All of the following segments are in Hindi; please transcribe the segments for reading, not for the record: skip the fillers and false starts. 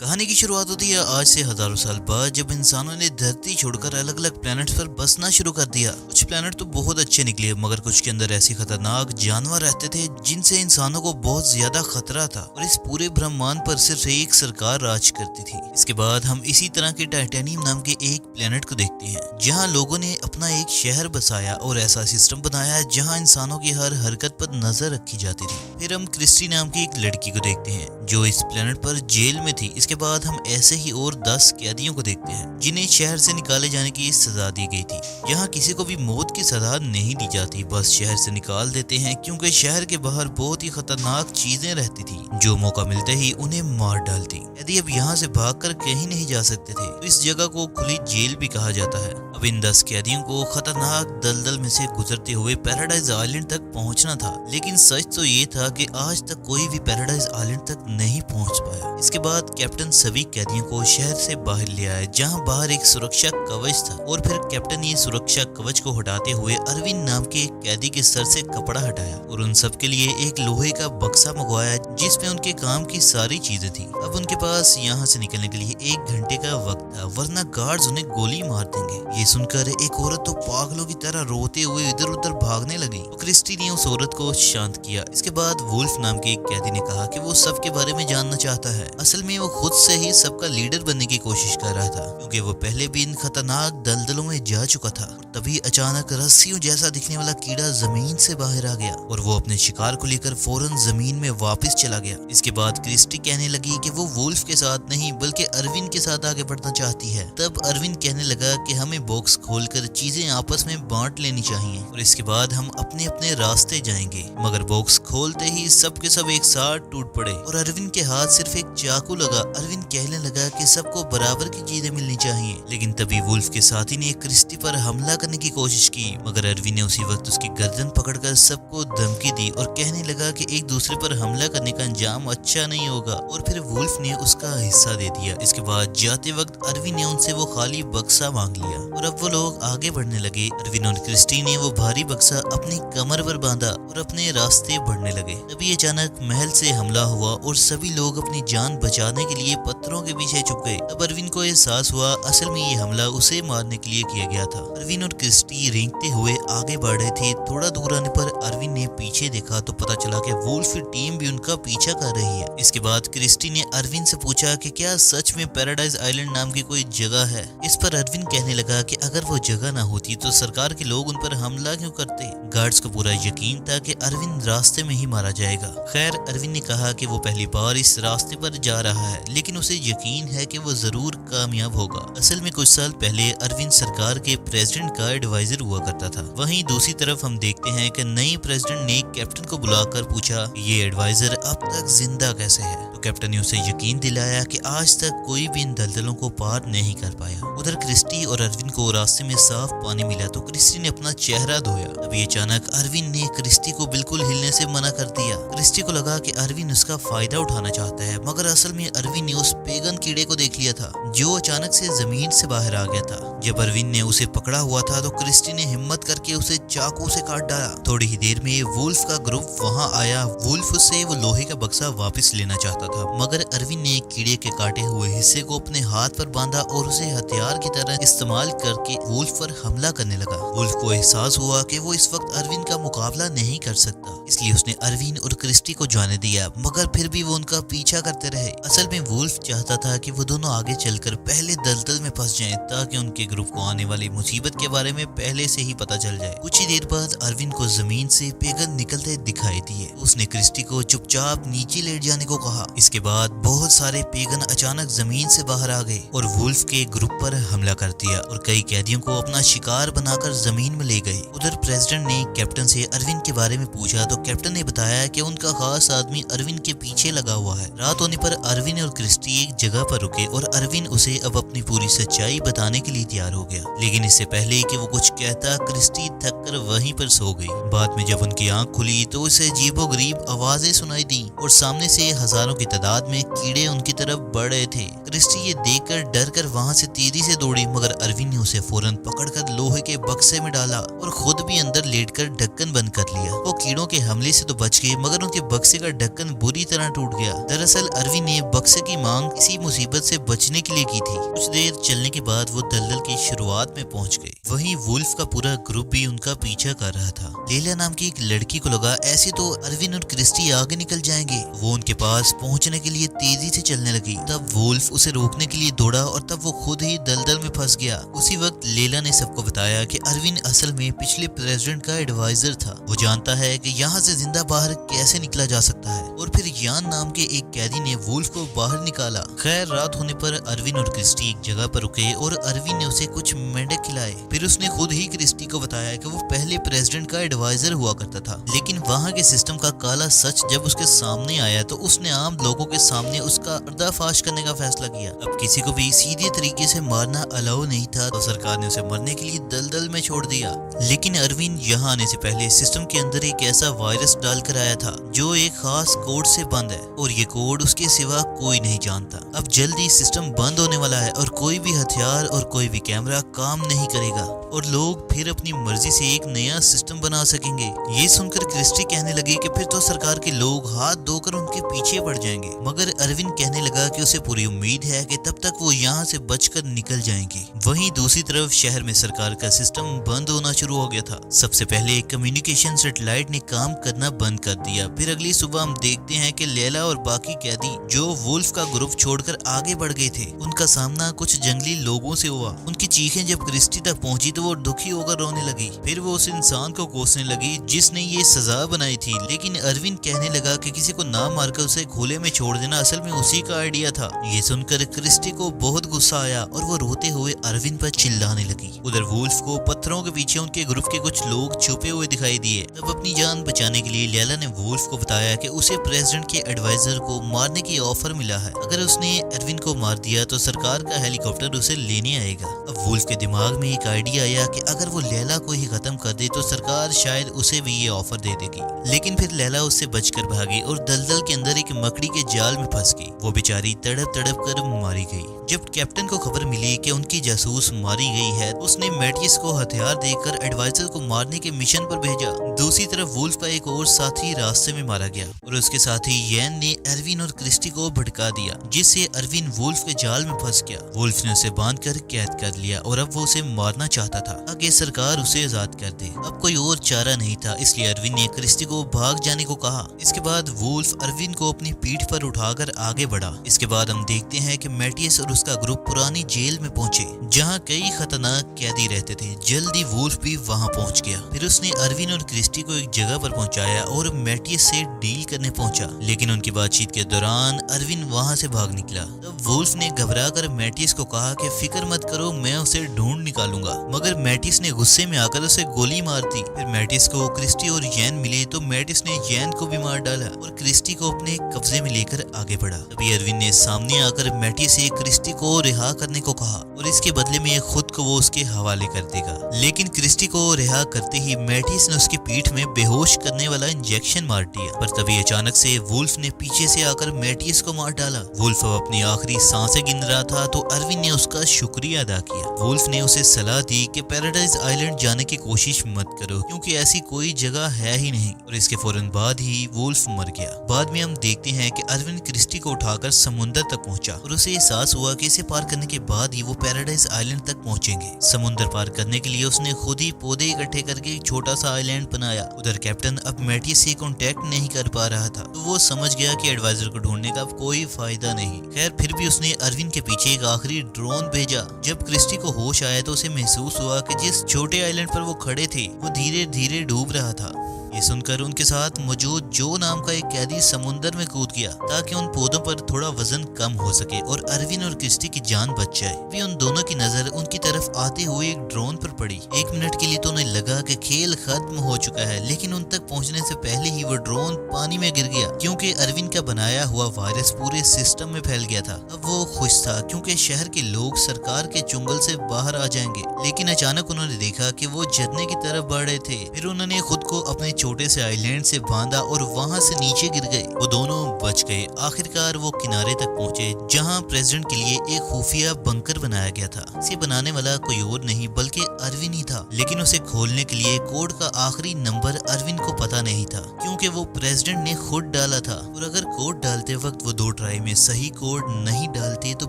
कहानी की शुरुआत होती है आज से हजारों साल बाद, जब इंसानों ने धरती छोड़कर अलग अलग प्लैनेट्स पर बसना शुरू कर दिया। कुछ प्लैनेट तो बहुत अच्छे निकले, मगर कुछ के अंदर ऐसे खतरनाक जानवर रहते थे जिनसे इंसानों को बहुत ज्यादा खतरा था, और इस पूरे ब्रह्मांड पर सिर्फ एक सरकार राज करती थी। इसके बाद हम इसी तरह के टाइटेनियम नाम के एक प्लैनेट को देखते हैं, जहाँ लोगों ने अपना एक शहर बसाया और ऐसा सिस्टम बनाया जहाँ इंसानों की हर हरकत पर नजर रखी जाती थी। फिर हम क्रिस्टी नाम की एक लड़की को देखते हैं जो इस प्लैनेट पर जेल में थी। इसके बाद हम ऐसे ही और 10 कैदियों को देखते हैं जिन्हें शहर से निकाले जाने की सजा दी गई थी। यहाँ किसी को भी मौत की सजा नहीं दी जाती, बस शहर से निकाल देते हैं, क्योंकि शहर के बाहर बहुत ही खतरनाक चीजें रहती थी जो मौका मिलते ही उन्हें मार डालती। यदि अब यहाँ से भागकर कहीं नहीं जा सकते थे तो इस जगह को खुली जेल भी कहा जाता है। अब इन 10 कैदियों को खतरनाक दलदल में से गुजरते हुए पैराडाइज आइलैंड तक पहुंचना था, लेकिन सच तो ये था कि आज तक कोई भी पैराडाइज आइलैंड तक नहीं पहुंच पाया। इसके बाद कैप्टन सभी कैदियों को शहर से बाहर ले आया, जहां बाहर एक सुरक्षा कवच था, और फिर कैप्टन ये सुरक्षा कवच को हटाते हुए अरविंद नाम के एक कैदी के सर से कपड़ा हटाया और उन सब के लिए एक लोहे का बक्सा मंगवाया जिसमें उनके काम की सारी चीजें थी। अब उनके पास यहाँ से निकलने के लिए 1 घंटे का वक्त था, वरना गार्ड्स उन्हें गोली मार देंगे। ये सुनकर एक औरत तो पागलों की तरह रोते हुए इधर उधर भागने लगी, तो क्रिस्टी ने उस औरत को शांत किया। इसके बाद वुल्फ नाम के एक कैदी ने कहा कि वो सबके बारे में जानना चाहता है। असल में वो खुद से ही सबका लीडर बनने की कोशिश कर रहा था, क्योंकि वो पहले भी इन खतरनाक दलदलों में जा चुका था। तभी अचानक रस्सियों जैसा दिखने वाला कीड़ा जमीन से बाहर आ गया और वो अपने शिकार को लेकर फौरन जमीन में वापस चला गया। इसके बाद क्रिस्टी कहने लगी कि वो वुल्फ के साथ नहीं बल्कि अरविंद के साथ आगे बढ़ना चाहती है। तब अरविंद कहने लगा कि हमें बॉक्स खोलकर चीजें आपस में बांट लेनी चाहिए और इसके बाद हम अपने अपने रास्ते जाएंगे। मगर बॉक्स खोलते ही सब के सब एक साथ टूट पड़े और अरविंद के हाथ सिर्फ एक चाकू लगा। अरविंद कहने लगा कि सबको बराबर की चीजें मिलनी चाहिए, लेकिन तभी वुल्फ के साथी ने क्रिस्टी पर हमला करने की कोशिश की, मगर अरविंद ने उसी वक्त उसकी गर्दन पकड़कर सबको धमकी दी और कहने लगा कि एक दूसरे पर हमला करने का अंजाम अच्छा नहीं होगा, और फिर वुल्फ ने उसका हिस्सा दे दिया। इसके बाद जाते वक्त अरविंद ने उनसे वो खाली बक्सा मांग लिया और अब वो लोग आगे बढ़ने लगे। अरविंद और क्रिस्टी ने वो भारी बक्सा अपनी कमर पर बांधा और अपने रास्ते बढ़ने लगे। तभी अचानक महल से हमला हुआ और सभी लोग अपनी जान बचाने के लिए पत्थरों के पीछे छुप गए। अब अरविंद को एहसास हुआ असल में ये हमला उसे मारने के लिए किया गया था। अरविंद और क्रिस्टी रेंगते हुए आगे बढ़ रहे थे। थोड़ा दूर आने पर अरविंद ने पीछे देखा तो पता चला कि वुल्फ टीम भी उनका पीछा कर रही है। इसके बाद क्रिस्टी ने अरविंद से पूछा कि क्या सच में पैराडाइज आइलैंड नाम की कोई जगह है। इस पर अरविंद कहने लगा कि अगर वो जगह ना होती तो सरकार के लोग उन पर हमला क्यों करते। गार्ड्स को पूरा यकीन था कि अरविंद रास्ते में ही मारा जाएगा। खैर, अरविंद ने कहा कि वो पहली बार इस रास्ते पर जा रहा है, लेकिन उसे यकीन है कि वो जरूर कामयाब होगा। असल में कुछ साल पहले अरविंद सरकार के प्रेसिडेंट का एडवाइजर हुआ करता था। वहीं दूसरी तरफ हम देखते हैं कि नई प्रेसिडेंट ने कैप्टन को बुलाकर पूछा ये एडवाइजर अब तक जिंदा कैसे है। तो कैप्टन ने उसे यकीन दिलाया कि आज तक कोई भी इन दलदलों को पार नहीं कर पाया। उधर क्रिस्टी और अरविंद को रास्ते में साफ पानी मिला तो क्रिस्टी ने अपना चेहरा धोया। अभी अचानक अरविंद ने क्रिस्टी को बिल्कुल हिलने से मना कर दिया। क्रिस्टी को लगा कि अरविंद उसका फायदा उठाना चाहता है, मगर असल में अरविंद ने उस पेगन कीड़े को देख लिया था जो अचानक से जमीन से बाहर आ गया था। जब अरविंद ने उसे पकड़ा हुआ था तो क्रिस्टी ने हिम्मत करके उसे चाकू से काट डाला। थोड़ी ही देर में वुल्फ का ग्रुप वहां आया। वुल्फ से वो लोहे का बक्सा वापस लेना चाहता था, मगर अरविंद ने कीड़े के काटे हुए हिस्से को अपने हाथ पर बांधा और उसे हथियार की तरह इस्तेमाल करके वुल्फ पर हमला करने लगा। वुल्फ को एहसास हुआ कि वो इस वक्त अरविंद का मुकाबला नहीं कर सकता, इसलिए उसने अरविंद और क्रिस्टी को जाने दिया, मगर फिर भी वो उनका पीछा करते रहे। असल में वुल्फ चाहता था कि वो दोनों आगे चलकर पहले दलदल में फंस जाएं, ताकि उनके ग्रुप को आने वाली मुसीबत के बारे में पहले से ही पता चल जाए। कुछ ही देर बाद अरविंद को जमीन से पेगन निकलते दिखाई दिए। उसने क्रिस्टी को चुपचाप नीचे लेट जाने को कहा। इसके बाद बहुत सारे पेगन अचानक जमीन से बाहर आ गए और वुल्फ के ग्रुप पर हमला कर दिया और कई कैदियों को अपना शिकार बनाकर जमीन में ले गए। उधर प्रेसिडेंट ने कैप्टन से अरविंद के बारे में पूछा तो कैप्टन ने बताया कि उनका खास आदमी अरविंद के पीछे लगा हुआ है। रात होने पर अरविंद और क्रिस्टी एक जगह पर रुके और अरविंद उसे अब अपनी पूरी सच्चाई बताने के लिए तैयार हो गया, लेकिन इससे पहले कि वो कुछ कहता क्रिस्टी थक कर वहीं पर सो गई। बाद में जब उनकी आंख खुली तो उसे अजीबोगरीब आवाजें सुनाई दी और सामने से हजारों की तादाद में कीड़े उनकी तरफ बढ़ रहे थे। क्रिस्टी ये देखकर डर कर वहाँ से तेजी से दौड़ी, मगर अरविंद ने उसे फौरन पकड़कर लोहे के बक्से में डाला और खुद भी अंदर लेटकर ढक्कन बंद कर लिया। वो कीड़ों के हमले से तो बच गए, मगर उनके बक्से का ढक्कन बुरी तरह टूट गया। दरअसल अरविंद ने बक्से की मांग इसी मुसीबत से बचने के लिए की थी। कुछ देर चलने के बाद वो दलदल की शुरुआत में पहुंच गए। वहीं वुल्फ का पूरा ग्रुप भी उनका पीछा कर रहा था। लेला नाम की एक लड़की को लगा ऐसे तो अरविंद और क्रिस्टी आगे निकल जाएंगे। वो उनके पास पहुंचने के लिए तेजी से चलने लगी। तब वुल्फ उसे रोकने के लिए दौड़ा और तब वो खुद ही दलदल में फंस गया। उसी वक्त लेला ने सबको बताया कि अरविंद असल में पिछले प्रेसिडेंट का एडवाइजर था। वो जानता है कि यहाँ से जिंदा बाहर कैसे निकला जा सकता है। और फिर यान नाम के एक कैदी ने वुल्फ को बाहर निकाला। खैर रात होने पर अरविंद और क्रिस्टी एक जगह पर रुके और अरविंद ने उसे कुछ मेंढक खिलाए। फिर उसने खुद ही क्रिस्टी को बताया कि वो पहले प्रेसिडेंट का एडवाइजर हुआ करता था, लेकिन वहाँ के सिस्टम का काला सच जब उसके सामने आया तो उसने आम लोगों के सामने उसका पर्दाफाश करने का फैसला किया। अब किसी को भी सीधे तरीके से मारना अलाउ नहीं था, तो सरकार ने उसे मरने के लिए दलदल में छोड़ दिया। लेकिन अरविंद यहाँ आने से पहले सिस्टम के अंदर एक ऐसा वायरस डालकर आया था जो एक खास कोड से बंद है और ये कोड उसके सिवा कोई नहीं जानता। अब जल्दी सिस्टम बंद होने वाला है और कोई भी हथियार और कोई भी कैमरा काम नहीं करेगा और लोग फिर अपनी मर्जी से एक नया सिस्टम बना सकेंगे। ये सुनकर क्रिस्टी कहने लगी कि फिर तो सरकार के लोग हाथ धोकर उनके पीछे पड़ जाएंगे, मगर अरविंद कहने लगा कि उसे पूरी उम्मीद है कि तब तक वो यहाँ से बचकर निकल जाएंगे। वहीं दूसरी तरफ शहर में सरकार का सिस्टम बंद होना शुरू हो गया था। सबसे पहले कम्युनिकेशन सैटेलाइट ने काम करना बंद कर दिया। फिर अगली सुबह हम देखते हैं कि लैला और बाकी कैदी जो वुल्फ का ग्रुप छोड़कर आगे बढ़ गए थे, उनका सामना कुछ जंगली लोगों से हुआ। उनकी चीखें जब क्रिस्टी तक पहुंची तो वो दुखी होकर रोने लगी। फिर वो उस इंसान को कोसने लगी जिसने ये सजा बनाई थी। लेकिन अरविंद कहने लगा कि किसी को ना मारकर उसे खुले में छोड़ देना असल में उसी का आइडिया था। ये सुनकर क्रिस्टी को बहुत गुस्सा आया और वो रोते हुए अरविंद पर चिल्लाने लगी। उधर वुल्फ को पत्थरों के पीछे उनके ग्रुप के कुछ लोग छुपे हुए दिखाई दिए। तब अपनी जान बचाने के लिए लैला ने वुल्फ को बताया कि उसे प्रेसिडेंट के एडवाइजर को मारने की ऑफर मिला है। अगर उसने अरविंद को मार दिया तो सरकार का हेलीकॉप्टर उसे लेने आएगा। अब वुल्फ के दिमाग में एक आइडिया आया कि अगर वो लैला को ही खत्म कर दे तो सरकार शायद उसे भी ये ऑफर दे देगी। लेकिन फिर लैला उससे बचकर भागी और दलदल के अंदर एक मकड़ी के जाल में फंस गई। वो बेचारी तड़प तड़प कर मारी गई। जब कैप्टन को खबर मिली कि उनकी जासूस मारी गई है, उसने मैटियस को हथियार देकर एडवाइजर को मारने के मिशन पर भेजा। दूसरी तरफ वुल्फ का एक और साथी रास्ते में मारा गया और उसके साथी यैन ने अरविंद और क्रिस्टी को भड़का दिया, जिससे अरविंद वुल्फ के जाल में फंस गया। वुल्फ ने उसे बांधकर कैद कर लिया और अब वो उसे मारना चाहता था ताकि सरकार उसे आजाद कर दे। अब कोई और चारा नहीं था, इसलिए अरविंद ने क्रिस्टी को भाग जाने को कहा। इसके बाद वुल्फ अरविंद को अपनी पीठ पर उठाकर आगे बढ़ा। इसके बाद हम देखते हैं कि मैटियस और उसका ग्रुप पुरानी जेल में पहुंचे, जहां कई खतरनाक कैदी रहते थे। जल्दी वुल्फ भी वहां पहुंच गया। फिर उसने अरविंद और क्रिस्टी को एक जगह पर पहुंचाया और मैटियस से डील करने पहुंचा। लेकिन उनकी बातचीत के दौरान अरविंद वहां से भाग निकला। तब वुल्फ ने घबराकर मैटियस को कहा कि फिक्र मत करो, मैं उसे ढूंढ निकालूंगा। मगर मैटियस ने गुस्से में आकर उसे गोली मार दी। फिर मैटियस को क्रिस्टी और यैन मिले तो मैटियस ने यैन को भी मार डाला और क्रिस्टी को अपने कब्जे में लेकर आगे बढ़ा। तभी अरविंद ने सामने आकर मैटियस से क्रिस्टी को रिहा करने को कहा और इसके बदले में खुद को वो उसके हवाले कर देगा। लेकिन क्रिस्टी को रिहा करते ही मैटियस ने उसकी पीठ में बेहोश करने वाला इंजेक्शन मार दिया। पर तभी अचानक से वुल्फ ने पीछे से आकर मैटियस को मार डाला। वुल्फ अब अपनी आखिरी सांसें गिन रहा था तो अरविंद ने उसका शुक्रिया अदा किया। वुल्फ ने उसे सलाह दी कि पैराडाइज आइलैंड जाने की कोशिश मत करो, क्योंकि ऐसी कोई जगह है ही नहीं। और इसके फौरन बाद ही वुल्फ मर गया। बाद में हम देखते हैं कि अरविंद क्रिस्टी को उठाकर समुंदर तक पहुंचा और उसे एहसास हुआ कि इसे पार करने के बाद ही वो पैराडाइज आइलैंड तक पहुंचेंगे। समुंदर पार करने के लिए उसने खुद ही पौधे इकट्ठे करके एक छोटा सा आइलैंड बनाया। उधर कैप्टन अब मैटियस से कांटेक्ट नहीं कर पा रहा था, तो वो समझ गया कि एडवाइजर को ढूंढने का कोई फायदा नहीं। खैर फिर भी उसने अरविंद के पीछे एक आखिरी ड्रोन भेजा। जब क्रिस्टी को होश आया तो उसे महसूस हुआ कि जिस छोटे आइलैंड पर वो खड़े थे वो धीरे धीरे डूब रहा था। ये सुनकर उनके साथ मौजूद जो नाम का एक कैदी समुंदर में कूद गया ताकि उन पौधों पर थोड़ा वजन कम हो सके और अरविंद और क्रिस्टी की जान बच जाए। भी उन दोनों की नजर उनकी तरफ आते हुए एक ड्रोन पर पड़ी। एक मिनट के लिए तो उन्हें लगा कि खेल खत्म हो चुका है, लेकिन उन तक पहुंचने से पहले ही वो ड्रोन पानी में गिर गया, क्योंकि अरविंद का बनाया हुआ वायरस पूरे सिस्टम में फैल गया था। अब वो खुश था क्योंकि शहर के लोग सरकार के चुंगल से बाहर आ जाएंगे। लेकिन अचानक उन्होंने देखा कि वो झरने की तरफ बढ़ रहे थे। फिर उन्होंने खुद को अपने छोटे से आइलैंड से बांधा और वहां से नीचे गिर गए। वो दोनों बच गए। आखिरकार वो किनारे तक पहुंचे जहां प्रेसिडेंट के लिए एक खुफिया बंकर बनाया गया था। इसे बनाने वाला कोई और नहीं बल्कि अरविन ही था, लेकिन उसे खोलने के लिए कोड का आखिरी नंबर अरविन को पता नहीं था क्योंकि वो प्रेसिडेंट ने खुद डाला था। और अगर कोड डालते वक्त वो 2 ट्राई में सही कोड नहीं डालते तो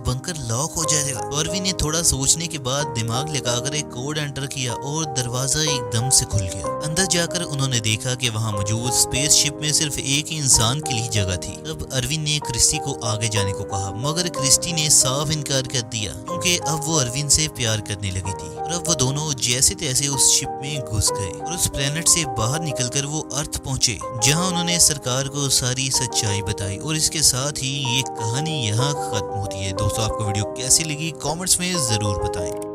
बंकर लॉक हो जाएगा। तो अरविन ने थोड़ा सोचने के बाद दिमाग लगाकर एक कोड एंटर किया और दरवाजा एकदम से खुल गया। अंदर जाकर उन्होंने देखा कि वहां मौजूद स्पेसशिप में सिर्फ एक ही इंसान के लिए जगह थी। तब अरविन ने क्रिस्टी को आगे जाने को कहा, मगर क्रिस्टी ने साफ इनकार कर दिया क्योंकि अब वो अरविन से प्यार करने लगी थी। और अब वो दोनों जैसे तैसे उस शिप में घुस गए और उस प्लेनेट से बाहर निकलकर वो अर्थ पहुंचे, जहां उन्होंने सरकार को सारी सच्चाई बताई। और इसके साथ ही ये कहानी यहाँ खत्म होती है। दोस्तों, आपको वीडियो कैसी लगी कमेंट्स में जरूर बताएं।